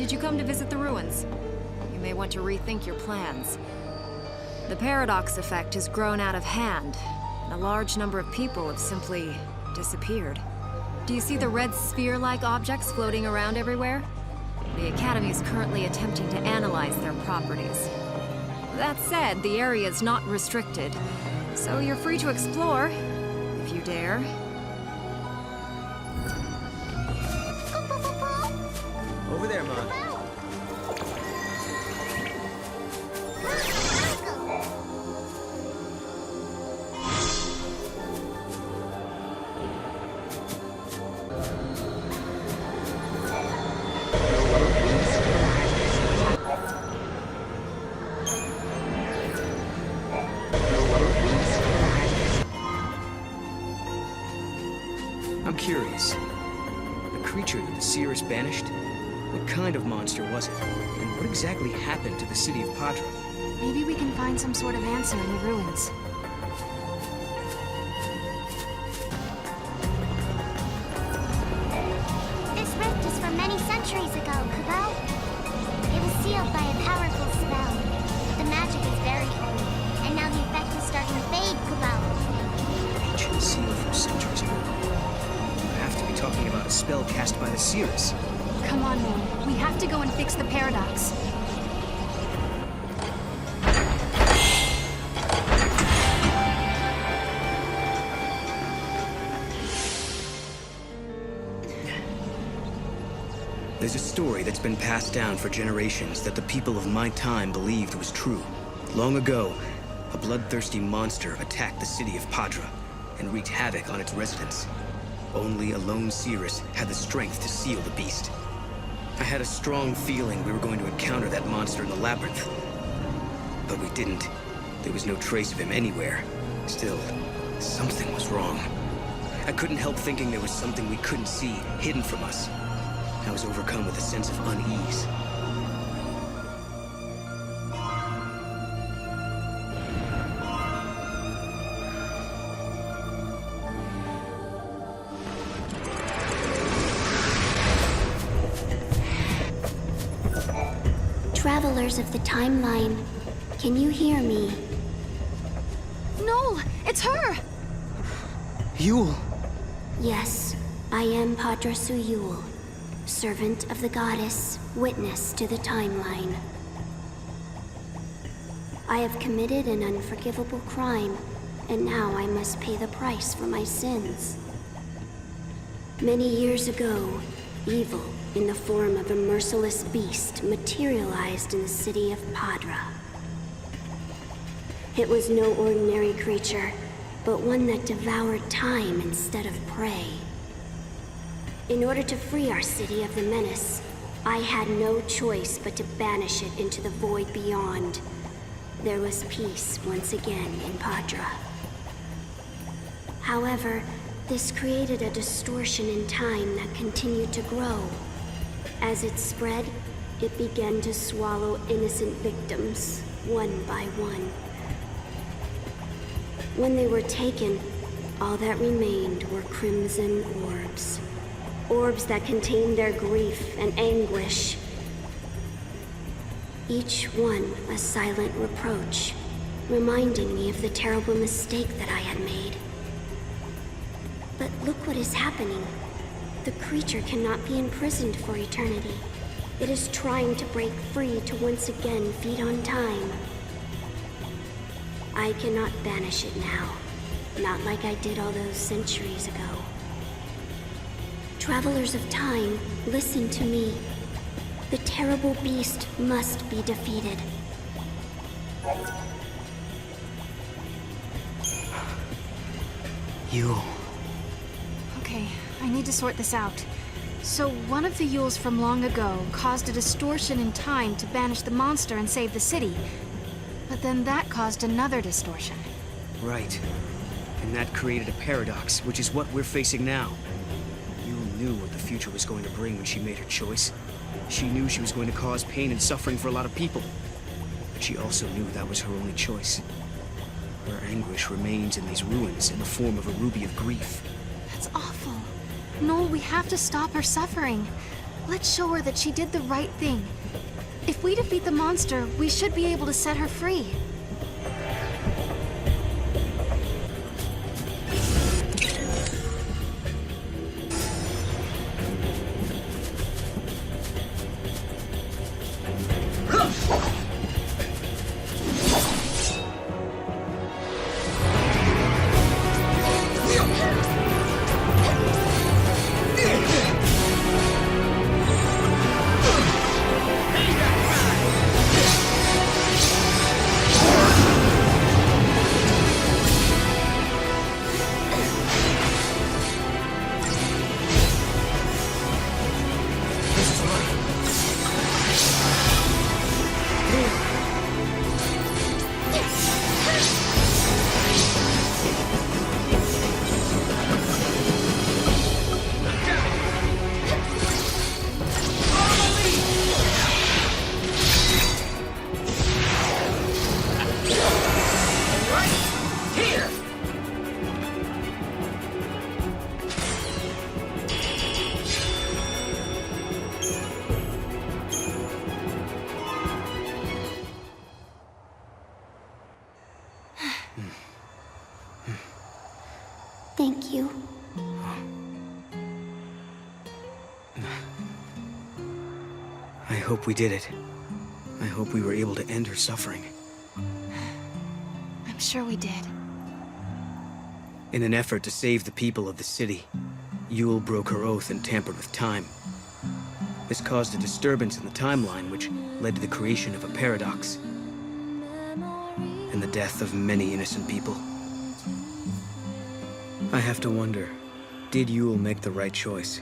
Did you come to visit the ruins? You may want to rethink your plans. The paradox effect has grown out of hand, and a large number of people have simply disappeared. Do you see the red sphere-like objects floating around everywhere? The Academy is currently attempting to analyze their properties. That said, the area is not restricted, so you're free to explore, if you dare. Over there, Mom. I'm curious. The creature that the seers banished? What kind of monster was it? And what exactly happened to the city of Padra? Maybe we can find some sort of answer in the ruins. This rift is from many centuries ago, Kubo. It was sealed by a powerful spell. The magic is very old, and now the effect is starting to fade, Kubo. Ancient seal from centuries ago. I have to be talking about a spell cast by the seers. Come on, Moon. We have to go and fix the paradox. There's a story that's been passed down for generations that the people of my time believed was true. Long ago, a bloodthirsty monster attacked the city of Padra and wreaked havoc on its residents. Only a lone seeress had the strength to seal the beast. I had a strong feeling we were going to encounter that monster in the labyrinth. But we didn't. There was no trace of him anywhere. Still, something was wrong. I couldn't help thinking there was something we couldn't see, hidden from us. I was overcome with a sense of unease. Travelers of the timeline, can you hear me? No! It's her! Yule! Yes, I am Padrasu Yule, servant of the goddess, witness to the timeline. I have committed an unforgivable crime, and now I must pay the price for my sins. Many years ago, evil in the form of a merciless beast materialized in the city of Padra. It was no ordinary creature, but one that devoured time instead of prey. In order to free our city of the menace, I had no choice but to banish it into the void beyond. There was peace once again in Padra. However, this created a distortion in time that continued to grow. As it spread, it began to swallow innocent victims, one by one. When they were taken, all that remained were crimson orbs. Orbs that contained their grief and anguish. Each one a silent reproach, reminding me of the terrible mistake that I had made. But look what is happening. The creature cannot be imprisoned for eternity. It is trying to break free to once again feed on time. I cannot banish it now, not like I did all those centuries ago. Travelers of time, listen to me. The terrible beast must be defeated. Yule. Okay, I need to sort this out. So one of the Yules from long ago caused a distortion in time to banish the monster and save the city. But then that caused another distortion. Right. And that created a paradox, which is what we're facing now. Yule knew what the future was going to bring when she made her choice. She knew she was going to cause pain and suffering for a lot of people. But she also knew that was her only choice. Her anguish remains in these ruins in the form of a ruby of grief. That's awful. Noel, we have to stop her suffering. Let's show her that she did the right thing. If we defeat the monster, we should be able to set her free. Thank you. I hope we did it. I hope we were able to end her suffering. I'm sure we did. In an effort to save the people of the city, Yule broke her oath and tampered with time. This caused a disturbance in the timeline, which led to the creation of a paradox, and the death of many innocent people. I have to wonder, did Yule make the right choice?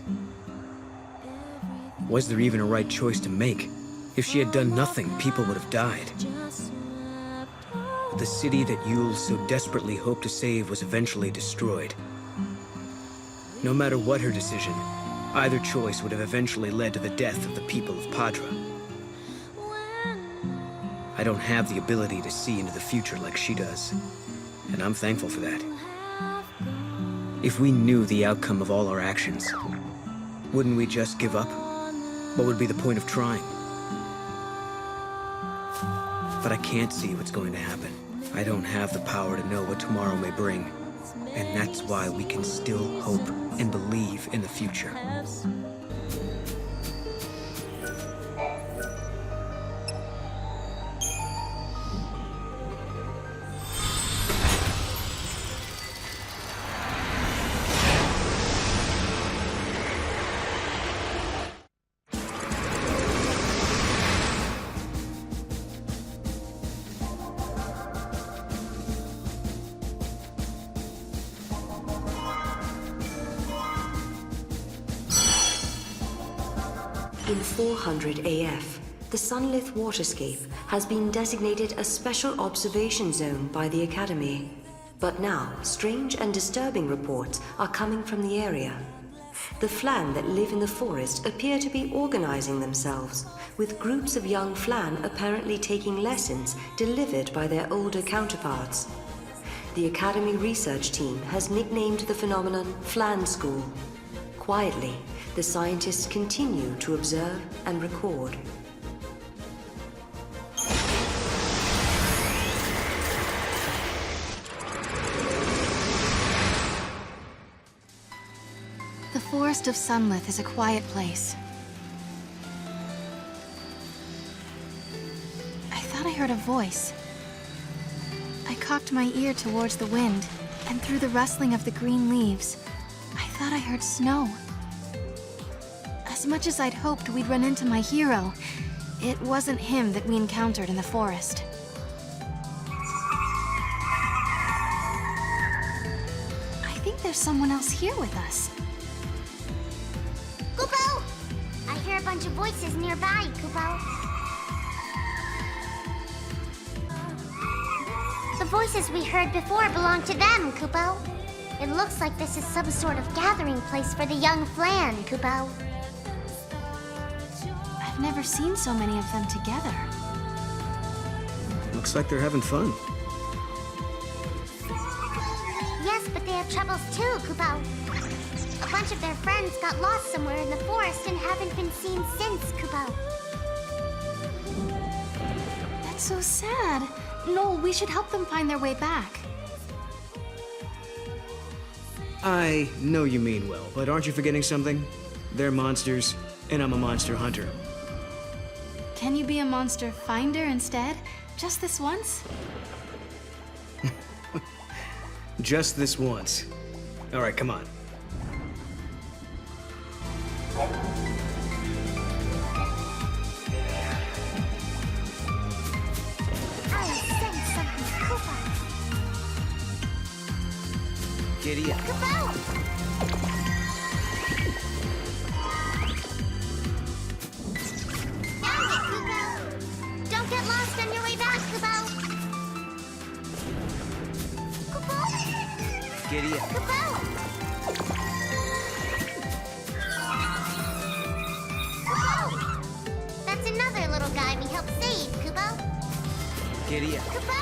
Was there even a right choice to make? If she had done nothing, people would have died. The city that Yule so desperately hoped to save was eventually destroyed. No matter what her decision, either choice would have eventually led to the death of the people of Padra. I don't have the ability to see into the future like she does, and I'm thankful for that. If we knew the outcome of all our actions, wouldn't we just give up? What would be the point of trying? But I can't see what's going to happen. I don't have the power to know what tomorrow may bring, and that's why we can still hope and believe in the future. In 400 AF, the Sunlith waterscape has been designated a special observation zone by the Academy. But now, strange and disturbing reports are coming from the area. The Flan that live in the forest appear to be organizing themselves, with groups of young Flan apparently taking lessons delivered by their older counterparts. The Academy research team has nicknamed the phenomenon Flan School. Quietly, the scientists continue to observe and record. The Forest of Sunlith is a quiet place. I thought I heard a voice. I cocked my ear towards the wind, and through the rustling of the green leaves, I thought I heard snow. As much as I'd hoped we'd run into my hero, it wasn't him that we encountered in the forest. I think there's someone else here with us. Kupo! I hear a bunch of voices nearby, Kupo. The voices we heard before belong to them, Kupo. It looks like this is some sort of gathering place for the young Flan, Kupo. I've never seen so many of them together. Looks like they're having fun. Yes, but they have troubles too, Kupo. A bunch of their friends got lost somewhere in the forest and haven't been seen since, Kupo. That's so sad. Noel, we should help them find their way back. I know you mean well, but aren't you forgetting something? They're monsters, and I'm a monster hunter. Can you be a monster finder instead? Just this once? Just this once. All right, come on. I sense something, Kupo. Giddy up. Kupo! Found it, Kupo! Don't get lost on your way back, Kupo! Kupo! Giddy up. Kupo! Kupo! That's another little guy we helped save, Kupo! Giddy up. Kupo!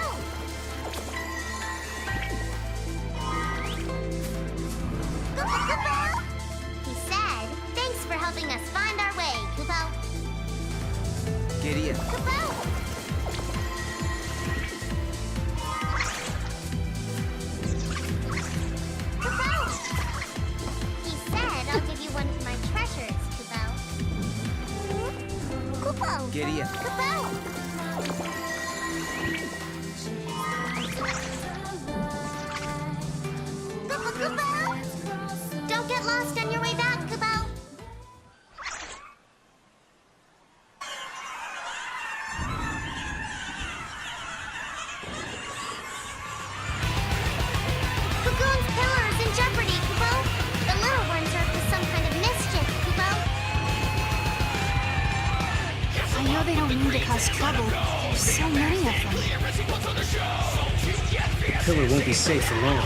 Kupo! He said, thanks for helping us find our way, Kupo. Giddy up. Kupo! Kupo! He said, I'll give you one of my treasures, Kupo. Kupo! Giddy up. Kupo! Kupo! Don't get lost on your way back, Kupo! Cocoon's pillar is in jeopardy, Kupo! The little ones are up to some kind of mischief, Kupo! I know they don't mean to cause trouble. There's so many of them. The pillar won't be safe for long.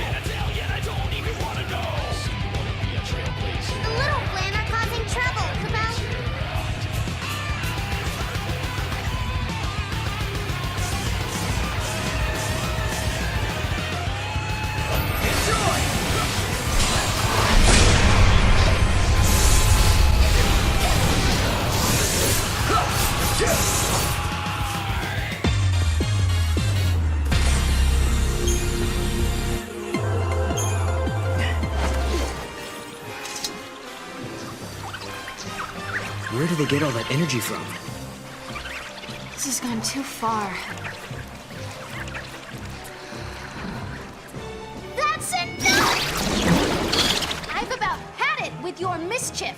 The little Flan are causing trouble, Kupo! Where do they get all that energy from? This has gone too far. That's enough! I've about had it with your mischief.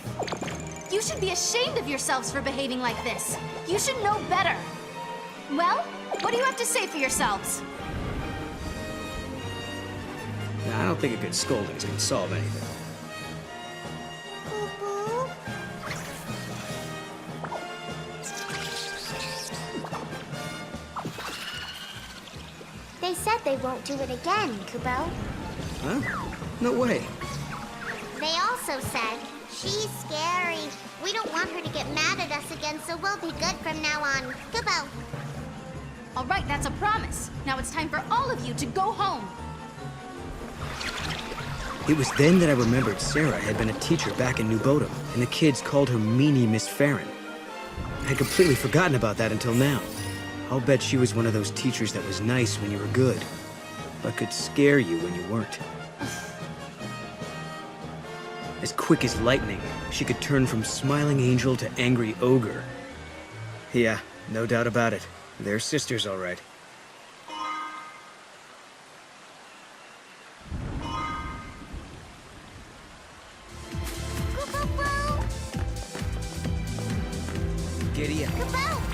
You should be ashamed of yourselves for behaving like this. You should know better. Well, what do you have to say for yourselves? I don't think a good scolding is going to solve anything. They said they won't do it again, Kupo. Huh? No way. They also said, she's scary. We don't want her to get mad at us again, so we'll be good from now on. Kupo. All right, that's a promise. Now it's time for all of you to go home. It was then that I remembered Sarah had been a teacher back in New Bodom, and the kids called her Meanie Miss Farron. I had completely forgotten about that until now. I'll bet she was one of those teachers that was nice when you were good, but could scare you when you weren't. As quick as lightning, she could turn from smiling angel to angry ogre. Yeah, no doubt about it. They're sisters, all right. Kupo. Giddy up. Kupo.